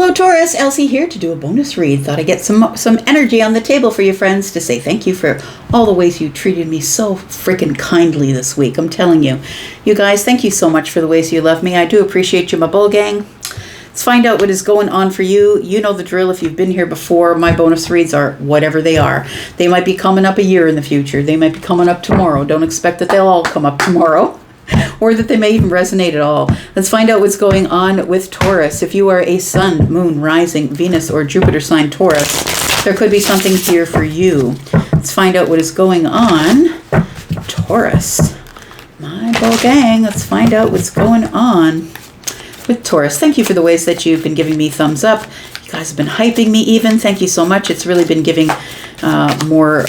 Hello Taurus, Elsie here to do a bonus read. Thought I'd get some energy on the table for you friends to say thank you for all the ways you treated me so freaking kindly this week. I'm telling you. You guys, thank you so much for the ways you love me. I do appreciate you, my bull gang. Let's find out what is going on for you. You know the drill if you've been here before. My bonus reads are whatever they are. They might be coming up a year in the future. They might be coming up tomorrow. Don't expect that they'll all come up tomorrow. Or that they may even resonate at all. Let's find out what's going on with Taurus. If you are a Sun, Moon, Rising, Venus, or Jupiter sign Taurus, there could be something here for you. Let's find out what is going on. Taurus. My bull gang, let's find out what's going on with Taurus. Thank you for the ways that you've been giving me thumbs up. You guys have been hyping me even. Thank you so much. It's really been giving more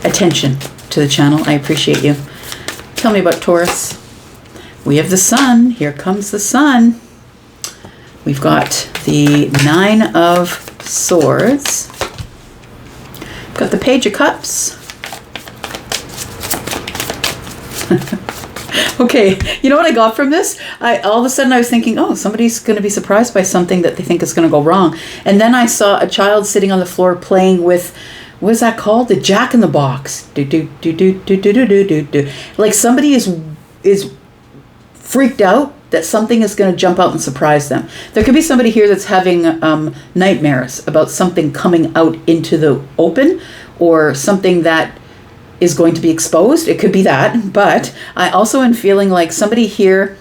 attention to the channel. I appreciate you. Tell me about Taurus. We have the Sun. Here comes the Sun. We've got the Nine of Swords. We've got the Page of Cups. Okay, you know what I got from this? All of a sudden I was thinking, oh, somebody's going to be surprised by something that they think is going to go wrong. And then I saw a child sitting on the floor playing with, what is that called? The Jack in the Box. Do, do, do, do, do, do, do, do, do. Like somebody is freaked out that something is going to jump out and surprise them. There could be somebody here that's having nightmares about something coming out into the open or something that is going to be exposed. It could be that. But I also am feeling like somebody here,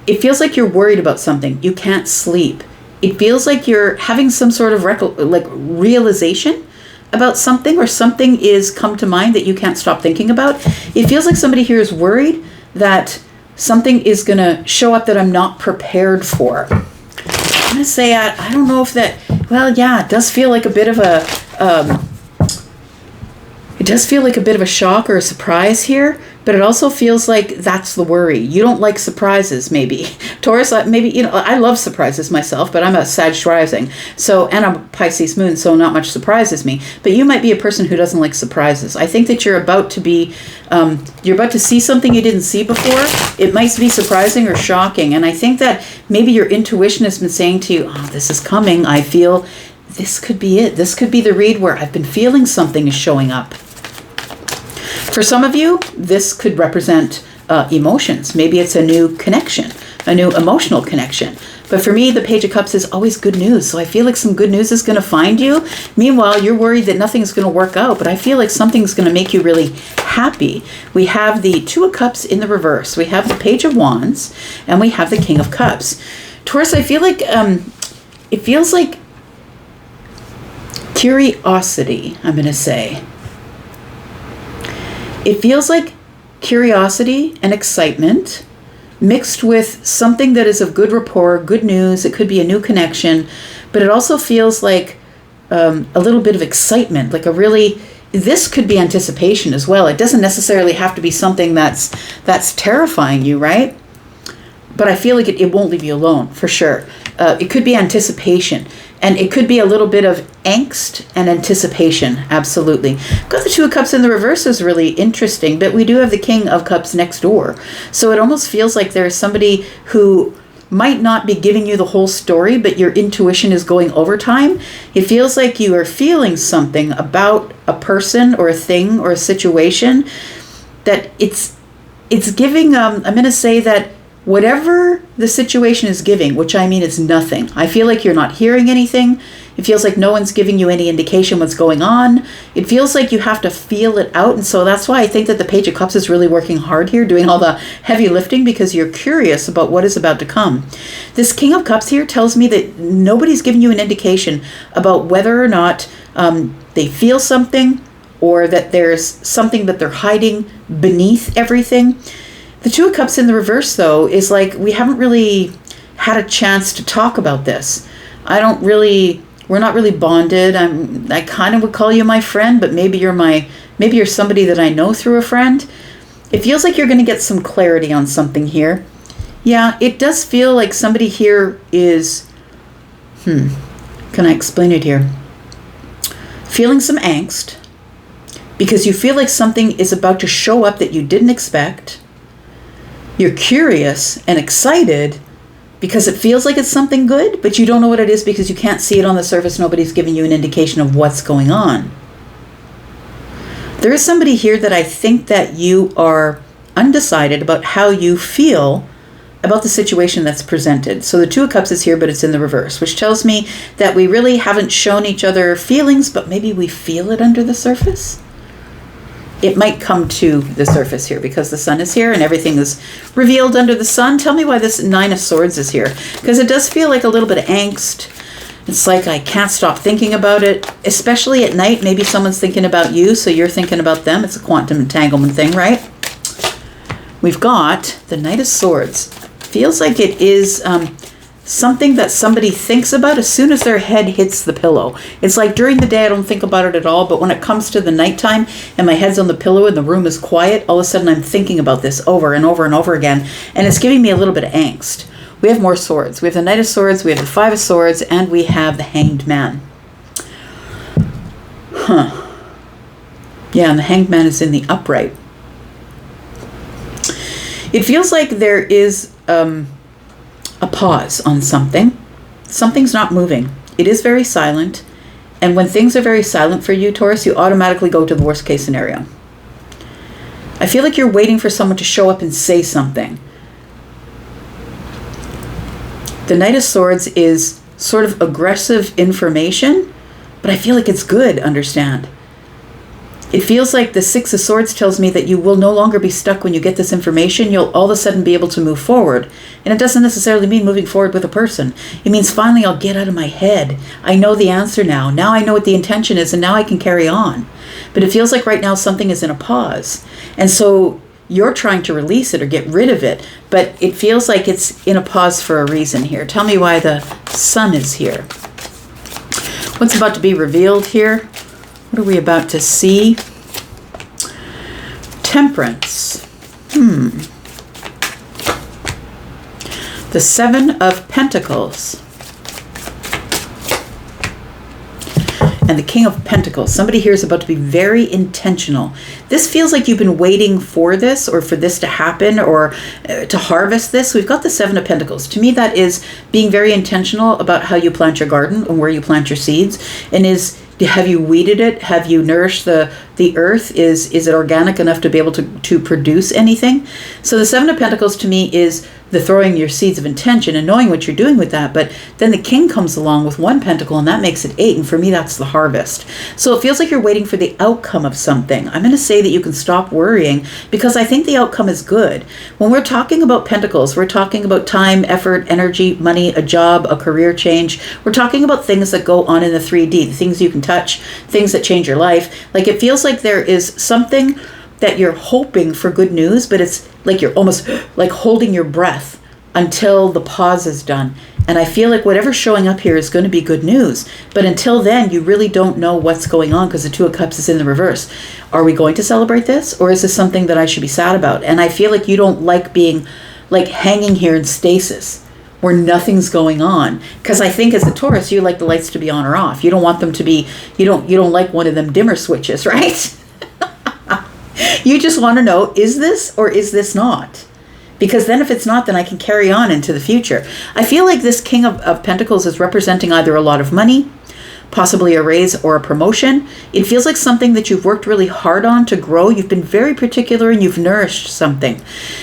it feels like you're worried about something. You can't sleep. It feels like you're having some sort of realization about something, or something is come to mind that you can't stop thinking about. It feels like somebody here is worried that something is going to show up that I'm not prepared for. I'm going to say, I don't know if that, well, yeah, it does feel like a bit of a, shock or a surprise here, but it also feels like that's the worry. You don't like surprises, maybe. Taurus, maybe, I love surprises myself, but I'm a Sag rising. So, and I'm a Pisces moon, so not much surprises me. But you might be a person who doesn't like surprises. I think that you're about to be, you're about to see something you didn't see before. It might be surprising or shocking. And I think that maybe your intuition has been saying to you, oh, this is coming. I feel this could be it. This could be the read where I've been feeling something is showing up. For some of you, this could represent emotions. Maybe it's a new connection, a new emotional connection. But for me, the Page of Cups is always good news. So I feel like some good news is going to find you. Meanwhile, you're worried that nothing's going to work out. But I feel like something's going to make you really happy. We have the Two of Cups in the reverse. We have the Page of Wands. And we have the King of Cups. Taurus, I feel like it feels like curiosity, I'm going to say. It feels like curiosity and excitement mixed with something that is of good rapport, good news. It could be a new connection, but it also feels like a little bit of excitement, like this could be anticipation as well. It doesn't necessarily have to be something that's terrifying you, right? But I feel like it won't leave you alone, for sure. It could be anticipation. And it could be a little bit of angst and anticipation, absolutely. Got the Two of Cups in the reverse is really interesting, but we do have the King of Cups next door. So it almost feels like there's somebody who might not be giving you the whole story, but your intuition is going overtime. It feels like you are feeling something about a person or a thing or a situation that it's giving, I'm going to say that whatever the situation is giving, which I mean is nothing. I feel like you're not hearing anything. It feels like no one's giving you any indication what's going on. It feels like you have to feel it out. And so that's why I think that the Page of Cups is really working hard here, doing all the heavy lifting, because you're curious about what is about to come. This King of Cups here tells me that nobody's giving you an indication about whether or not they feel something, or that there's something that they're hiding beneath everything. The Two of Cups in the reverse, though, is like we haven't really had a chance to talk about this. We're not really bonded. I kind of would call you my friend, but maybe you're somebody that I know through a friend. It feels like you're going to get some clarity on something here. Yeah, it does feel like somebody here is, can I explain it here? Feeling some angst because you feel like something is about to show up that you didn't expect. You're curious and excited, because it feels like it's something good, but you don't know what it is because you can't see it on the surface. Nobody's giving you an indication of what's going on. There is somebody here that I think that you are undecided about how you feel about the situation that's presented. So the Two of Cups is here, but it's in the reverse, which tells me that we really haven't shown each other feelings, but maybe we feel it under the surface. It might come to the surface here because the Sun is here and everything is revealed under the Sun. Tell me why this Nine of Swords is here, because it does feel like a little bit of angst. It's like I can't stop thinking about it, especially at night. Maybe someone's thinking about you, so you're thinking about them. It's a quantum entanglement thing, right? We've got the Knight of Swords. Feels like it is something that somebody thinks about as soon as their head hits the pillow. It's like during the day I don't think about it at all, but when it comes to the nighttime and my head's on the pillow and the room is quiet, all of a sudden I'm thinking about this over and over and over again, and it's giving me a little bit of angst. We have more swords. We have the Knight of Swords, we have the Five of Swords, and we have the Hanged Man. Yeah, and the Hanged Man is in the upright. It feels like there is a pause on something. Something's not moving. It is very silent. And when things are very silent for you, Taurus, you automatically go to the worst case scenario. I feel like you're waiting for someone to show up and say something. The Knight of Swords is sort of aggressive information, but I feel like it's good, understand? It feels like the Six of Swords tells me that you will no longer be stuck when you get this information. You'll all of a sudden be able to move forward. And it doesn't necessarily mean moving forward with a person. It means finally I'll get out of my head. I know the answer now. Now I know what the intention is, and now I can carry on. But it feels like right now something is in a pause. And so you're trying to release it or get rid of it. But it feels like it's in a pause for a reason here. Tell me why the Sun is here. What's about to be revealed here? What are we about to see? Temperance. The Seven of Pentacles. And the King of Pentacles. Somebody here is about to be very intentional. This feels like you've been waiting for this, or for this to happen, or to harvest this. We've got the Seven of Pentacles. To me, that is being very intentional about how you plant your garden and where you plant your seeds. And have you weeded it? Have you nourished the earth? Is it organic enough to be able to produce anything? So the Seven of Pentacles to me is the throwing your seeds of intention and knowing what you're doing with that. But then the King comes along with one pentacle, and that makes it 8. And for me, that's the harvest. So it feels like you're waiting for the outcome of something. I'm going to say that you can stop worrying, because I think the outcome is good. When we're talking about pentacles, we're talking about time, effort, energy, money, a job, a career change. We're talking about things that go on in the 3D, the things you can touch, things that change your life. Like, it feels like there is something that you're hoping for good news, but it's like you're almost like holding your breath until the pause is done. And I feel like whatever's showing up here is going to be good news. But until then, you really don't know what's going on, because the Two of Cups is in the reverse. Are we going to celebrate this, or is this something that I should be sad about? And I feel like you don't like being like hanging here in stasis where nothing's going on. Because I think as a Taurus, you like the lights to be on or off. You don't want them to be, you don't like one of them dimmer switches, right? You just want to know, is this or is this not? Because then if it's not, then I can carry on into the future. I feel like this King of Pentacles is representing either a lot of money, possibly a raise or a promotion. It feels like something that you've worked really hard on to grow. You've been very particular and you've nourished something.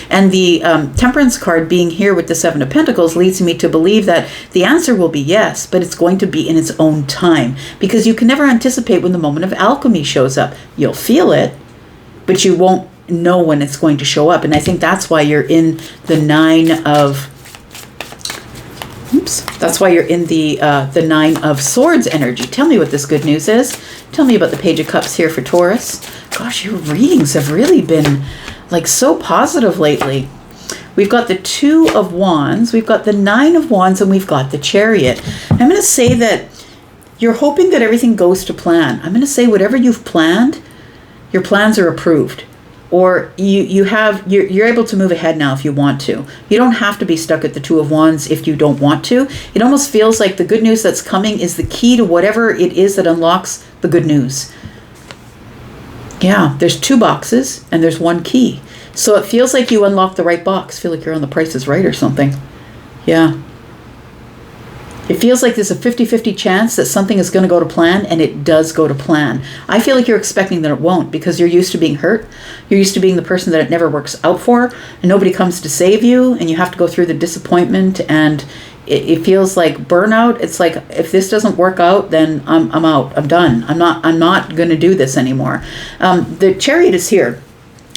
And the Temperance card being here with the Seven of Pentacles leads me to believe that the answer will be yes, but it's going to be in its own time. Because you can never anticipate when the moment of alchemy shows up. You'll feel it, but you won't know when it's going to show up. And I think that's why you're in the Nine of Nine of Swords energy. Tell me what this good news is. Tell me about the Page of Cups here for Taurus. Gosh, your readings have really been like so positive lately. We've got the Two of Wands, we've got the Nine of Wands, and we've got the Chariot. I'm going to say that you're hoping that everything goes to plan. I'm going to say whatever you've planned, your plans are approved, or you're able to move ahead now if you want to. You don't have to be stuck at the Two of Wands if you don't want to. It almost feels like the good news that's coming is the key to whatever it is that unlocks the good news. Yeah, there's 2 boxes and there's 1 key. So it feels like you unlock the right box. I feel like you're on The Price is Right or something. Yeah. It feels like there's a 50-50 chance that something is going to go to plan, and it does go to plan. I feel like you're expecting that it won't, because you're used to being hurt. You're used to being the person that it never works out for, and nobody comes to save you, and you have to go through the disappointment, and it feels like burnout. It's like, if this doesn't work out, then I'm out. I'm done. I'm not going to do this anymore. The Chariot is here.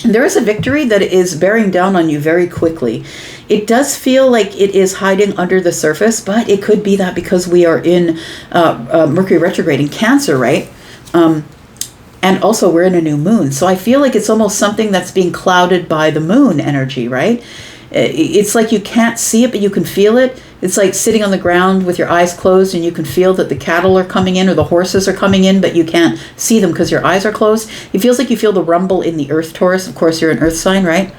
There is a victory that is bearing down on you very quickly. It does feel like it is hiding under the surface, but it could be that because we are in Mercury retrograde in Cancer, right? And also we're in a new moon. So I feel like it's almost something that's being clouded by the moon energy, right? It's like you can't see it, but you can feel it. It's like sitting on the ground with your eyes closed, and you can feel that the cattle are coming in or the horses are coming in, but you can't see them because your eyes are closed. It feels like you feel the rumble in the earth, Taurus. Of course, you're an earth sign, right?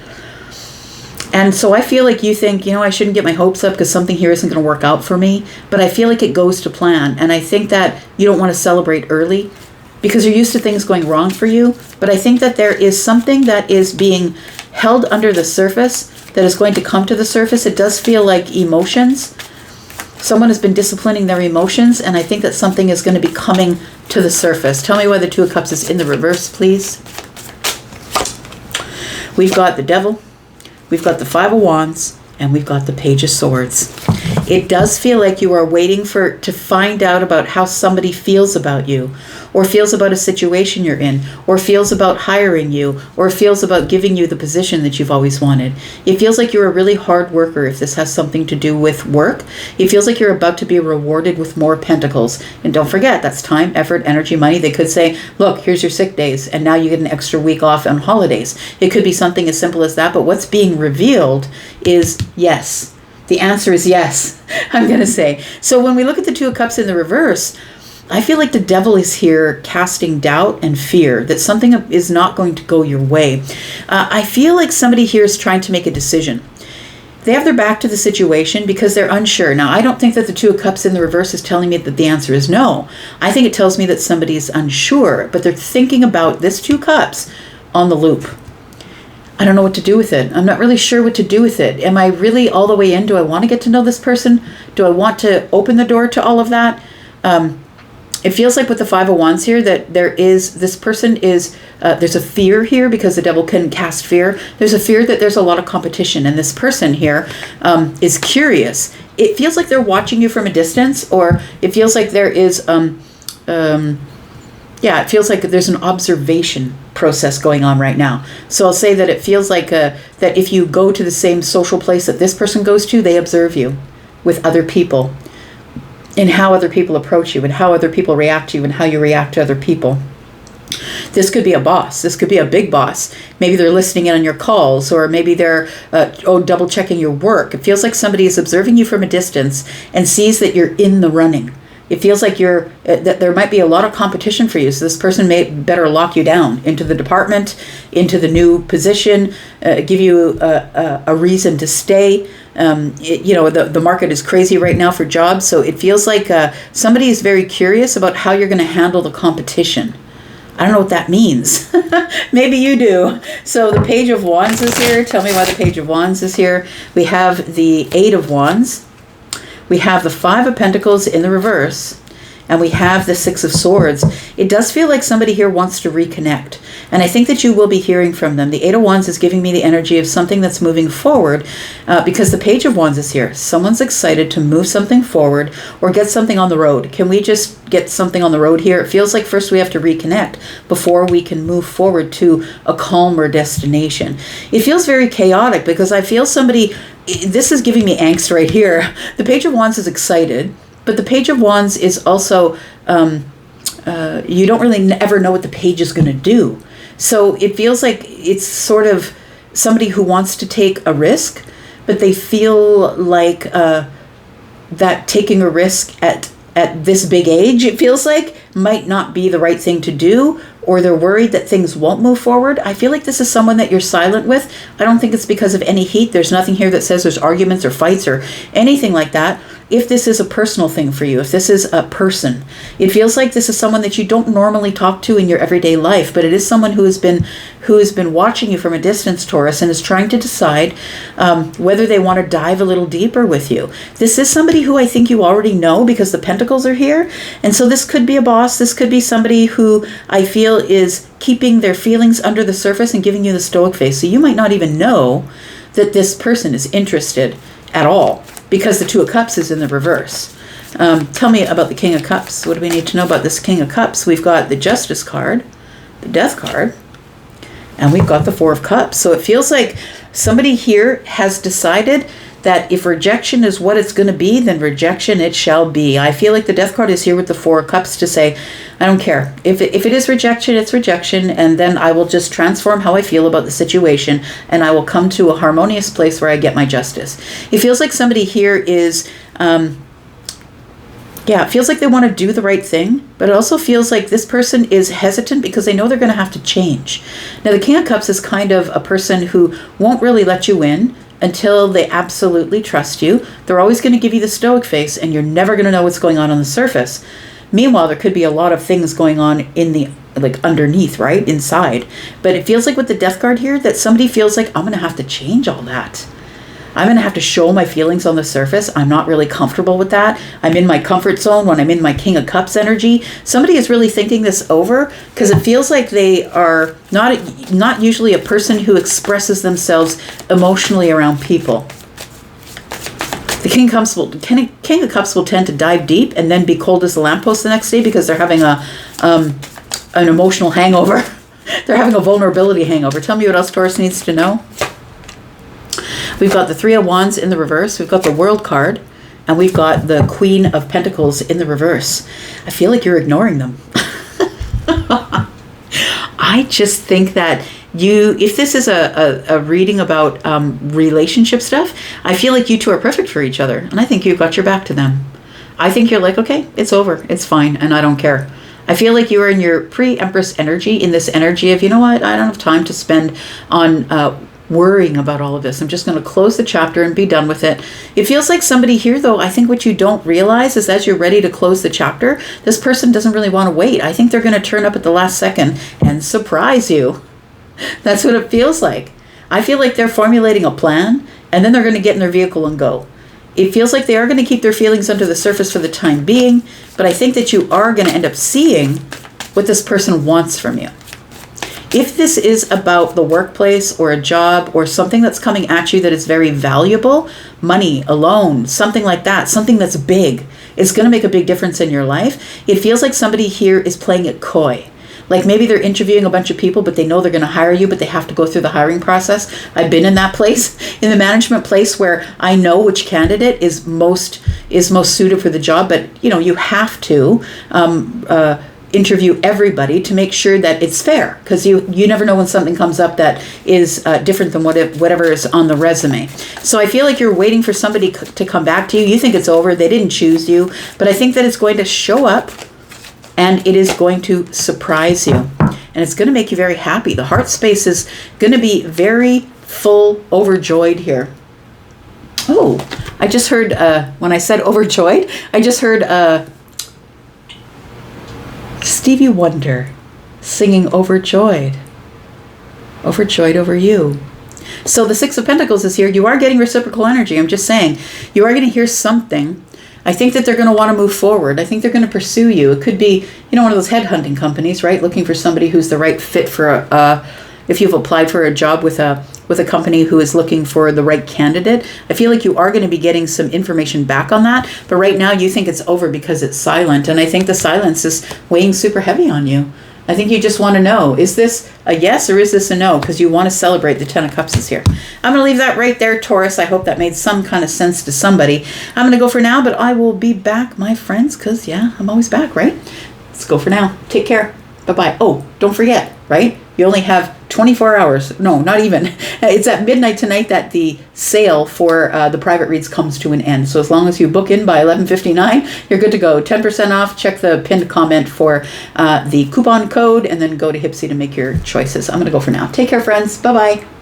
And so I feel like you think, I shouldn't get my hopes up because something here isn't going to work out for me. But I feel like it goes to plan. And I think that you don't want to celebrate early because you're used to things going wrong for you. But I think that there is something that is being held under the surface that is going to come to the surface. It does feel like emotions. Someone has been disciplining their emotions, and I think that something is going to be coming to the surface. Tell me why the Two of Cups is in the reverse, please. We've got the Devil, we've got the Five of Wands, and we've got the Page of Swords. It does feel like you are waiting to find out about how somebody feels about you, or feels about a situation you're in, or feels about hiring you, or feels about giving you the position that you've always wanted. It feels like you're a really hard worker if this has something to do with work. It feels like you're about to be rewarded with more pentacles. And don't forget, that's time, effort, energy, money. They could say, look, here's your sick days, and now you get an extra week off on holidays. It could be something as simple as that, but what's being revealed is yes. The answer is yes, I'm going to say. So when we look at the Two of Cups in the reverse, I feel like the Devil is here casting doubt and fear that something is not going to go your way. I feel like somebody here is trying to make a decision. They have their back to the situation because they're unsure. Now, I don't think that the Two of Cups in the reverse is telling me that the answer is no. I think it tells me that somebody is unsure, but they're thinking about this Two Cups on the loop. I don't know what to do with it. I'm not really sure what to do with it. Am I really all the way in? Do I want to get to know this person? Do I want to open the door to all of that? It feels like with the Five of Wands here that this person is, there's a fear here because the Devil can cast fear. There's a fear that there's a lot of competition, and this person here is curious. It feels like they're watching you from a distance, or it feels like there is, it feels like there's an observation process going on right now. So I'll say that it feels like that if you go to the same social place that this person goes to, they observe you with other people, and how other people approach you, and how other people react to you, and how you react to other people. This could be a boss. This could be a big boss. Maybe they're listening in on your calls, or maybe they're double checking your work. It feels like somebody is observing you from a distance and sees that you're in the running. It feels like that there might be a lot of competition for you. So this person may better lock you down into the department, into the new position, give you a reason to stay. The market is crazy right now for jobs. So it feels like somebody is very curious about how you're going to handle the competition. I don't know what that means. Maybe you do. So the Page of Wands is here. Tell me why the Page of Wands is here. We have the Eight of Wands. We have the Five of Pentacles in the reverse, and we have the Six of Swords. It does feel like somebody here wants to reconnect, and I think that you will be hearing from them. The Eight of Wands is giving me the energy of something that's moving forward because the Page of Wands is here. Someone's excited to move something forward or get something on the road. Can we just get something on the road here? It feels like first we have to reconnect before we can move forward to a calmer destination. It feels very chaotic because I feel this is giving me angst right here. The Page of Wands is excited, but the Page of Wands is also, you don't really ever know what the page is going to do. So it feels like it's sort of somebody who wants to take a risk, but they feel like that taking a risk at this big age, it feels like, might not be the right thing to do, or they're worried that things won't move forward. I feel like this is someone that you're silent with. I don't think it's because of any heat. There's nothing here that says there's arguments or fights or anything like that. if this is a personal thing for you, if this is a person. It feels like this is someone that you don't normally talk to in your everyday life, but it is someone who has been watching you from a distance, Taurus, and is trying to decide whether they want to dive a little deeper with you. This is somebody who I think you already know because the pentacles are here. And so this could be a boss. This could be somebody who I feel is keeping their feelings under the surface and giving you the stoic face. So you might not even know that this person is interested at all because the Two of Cups is in the reverse. Tell me about the King of Cups. What do we need to know about this King of Cups? We've got the Justice card, the Death card, and we've got the Four of Cups. So it feels like somebody here has decided that if rejection is what it's going to be, then rejection it shall be. I feel like the Death card is here with the Four of Cups to say, I don't care. If it is rejection, it's rejection, and then I will just transform how I feel about the situation, and I will come to a harmonious place where I get my justice. It feels like somebody here is... it feels like they want to do the right thing, but it also feels like this person is hesitant because they know they're going to have to change. Now, the King of Cups is kind of a person who won't really let you in until they absolutely trust you. They're always going to give you the stoic face, and you're never going to know what's going on the surface. Meanwhile, there could be a lot of things going on in the, like, underneath, right? Inside. But it feels like with the Death card here that somebody feels like, I'm going to have to change all that. I'm going to have to show my feelings on the surface. I'm not really comfortable with that. I'm in my comfort zone when I'm in my King of Cups energy. Somebody is really thinking this over because it feels like they are not usually a person who expresses themselves emotionally around people. The King of Cups will tend to dive deep and then be cold as a lamppost the next day because they're having an emotional hangover. They're having a vulnerability hangover. Tell me what else Taurus needs to know. We've got the Three of Wands in the reverse. We've got the World card. And we've got the Queen of Pentacles in the reverse. I feel like you're ignoring them. I just think that if this is a reading about relationship stuff, I feel like you two are perfect for each other. And I think you've got your back to them. I think you're like, okay, it's over. It's fine. And I don't care. I feel like you are in your pre-Empress energy, in this energy of, you know what, I don't have time to spend on worrying about all of this. I'm just going to close the chapter and be done with it. It feels like somebody here, though, I think what you don't realize is as you're ready to close the chapter, this person doesn't really want to wait. I think they're going to turn up at the last second and surprise you. That's what it feels like. I feel like they're formulating a plan, and then they're going to get in their vehicle and go. It feels like they are going to keep their feelings under the surface for the time being, but I think that you are going to end up seeing what this person wants from you. If this is about the workplace or a job or something that's coming at you that is very valuable, money, a loan, something like that, something that's big, is going to make a big difference in your life. It feels like somebody here is playing it coy. Like maybe they're interviewing a bunch of people, but they know they're going to hire you, but they have to go through the hiring process. I've been in that place, in the management place, where I know which candidate is most suited for the job, but you have to interview everybody to make sure that it's fair, because you never know when something comes up that is different than whatever is on the resume. So I feel like you're waiting for somebody to come back to you. You think it's over. They didn't choose you, but I think that it's going to show up and it is going to surprise you, and it's going to make you very happy. The heart space is going to be very full, overjoyed here. Oh, I just heard, when I said overjoyed, I just heard Stevie Wonder singing Overjoyed. Overjoyed over you. So the Six of Pentacles is here. You are getting reciprocal energy. I'm just saying. You are going to hear something. I think that they're going to want to move forward. I think they're going to pursue you. It could be, one of those headhunting companies, right? Looking for somebody who's the right fit for if you've applied for a job with a company who is looking for the right candidate. I feel like you are going to be getting some information back on that. But right now you think it's over because it's silent. And I think the silence is weighing super heavy on you. I think you just want to know, is this a yes or is this a no? Because you want to celebrate the Ten of Cups is here. I'm going to leave that right there, Taurus. I hope that made some kind of sense to somebody. I'm going to go for now, but I will be back, my friends, because, I'm always back, right? Let's go for now. Take care. Bye-bye. Oh, don't forget, right? You only have 24 hours. No, not even. It's at midnight tonight that the sale for the private reads comes to an end. So as long as you book in by 11:59, you're good to go. 10% off. Check the pinned comment for the coupon code and then go to Hypsee to make your choices. I'm going to go for now. Take care, friends. Bye-bye.